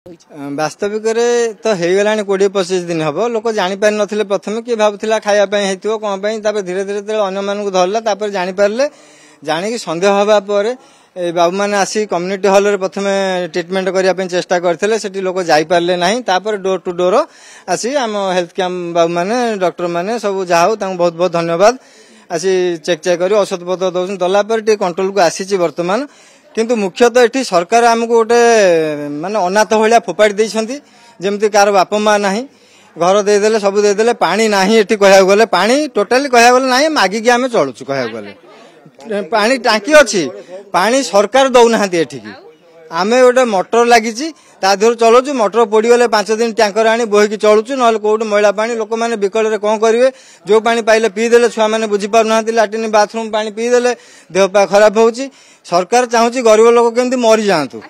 वास्तविक तो होगला 20-25 दिन हम लोक जापार ना प्रथम किए भावुला खायापी हो कौन धीरे धीरे अन्य मानक धरला जापारे जाणी सन्देह हवापर बाबू मैंने आसी कम्युनिटी हॉल रे प्रथम ट्रिटमेंट करने चेष्टा करते से लोक जापारे ना डोर टू डोर आसी आम हेल्थ कैंप बाबू मैंने डॉक्टर मैंने सब जहाँ बहुत बहुत धन्यवाद आसी चेक कर औषध पत्र दौन दलापर कंट्रोल को आसी बर्तमान किंतु मुख्यतः ये सरकार आमको गोटे माने अनाथ भाया फोपाड़ी देती जमती कार बाप माँ ना घर देदेले सब देदेले पानी ना ये कह गले पानी टोटाली कह गले ना मागिकी आम चलुचु कह गले पानी टांकी अच्छी पानी सरकार दौना एठिकी आम गोटे मोटर लगी देहर चलुचु मोटर पोड़गले 5 दिन टैंकर आनी बोहिकी चलुचु ना कौट मैला पानी लोक मैंने विकल कौन करेंगे जो पानी पाइले पीदेले छुआ मैंने बुझीपार ना लाट्रिन बाथरूम पानी पीदेले देहपा खराब हो सरकार चाहूँ गरीब लोक केमती मरी जातु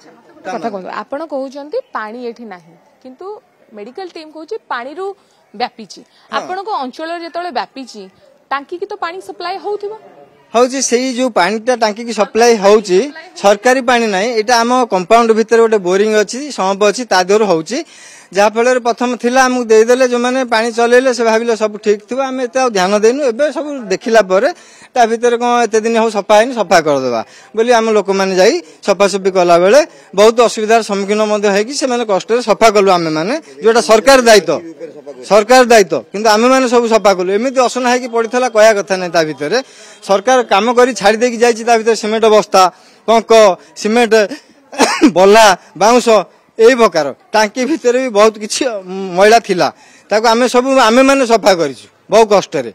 आपण कहते पानी एठी नाही किंतु मेडिकल टीम कहूँ पानी रु व्यापी आपण अंचल जो व्यापी टांकी की तो पानी सप्लाई होउथिबो हूँ से जो पानीटा टांकी की सप्लाई होची सरकारी पानी ना यहाँ आम कंपाउंड भितर गोटे बोरिंग अच्छी सम्प अच्छी देहर हो जहाँफल प्रथम थिला आमको देदेले जो मैंने पानी चलेले से भाविले सब ठीक थी आम एत ध्यान देनु एबे सब देखला ता भीतर कौन एत दिन हो सफा है सफा करदेवा बोली आम लोक मैंने जाई सफासफी कला बेले बहुत असुविधार सम्मुखीन होगी कष्ट सफा कलु आम मैंने जोटा सरकार दायित्व किंतु आम मैंने सब सफा कलु एमती असना है पड़ा कह कथा नहीं ता भीतर सरकार काम कर छाड़ी देकी जाइए सिमेंट बस्ता पंक सिमेंट बल्ला बाउंश यही प्रकार टांकी भितर भी बहुत किसी मैला थिला ताको आमे सब आमे माने सफा करिछु बहुत कष्ट रे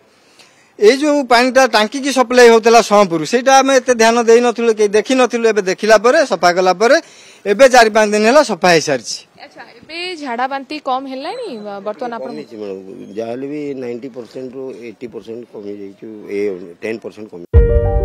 ए जो पानीटा टांकी की सप्लाई होतला समपुर सेटा आमे एते ध्यान देई नथिलु के देखि नथिलु एबे देखिला परे सफा कला परे एबे 4-5 दिन होला सफा हे सारछि। अच्छा एबे झाड़ा बांती कम हेलानी वर्तमान आपण जाहले भी 90% रो 80% कमी जाइछु 10% कमी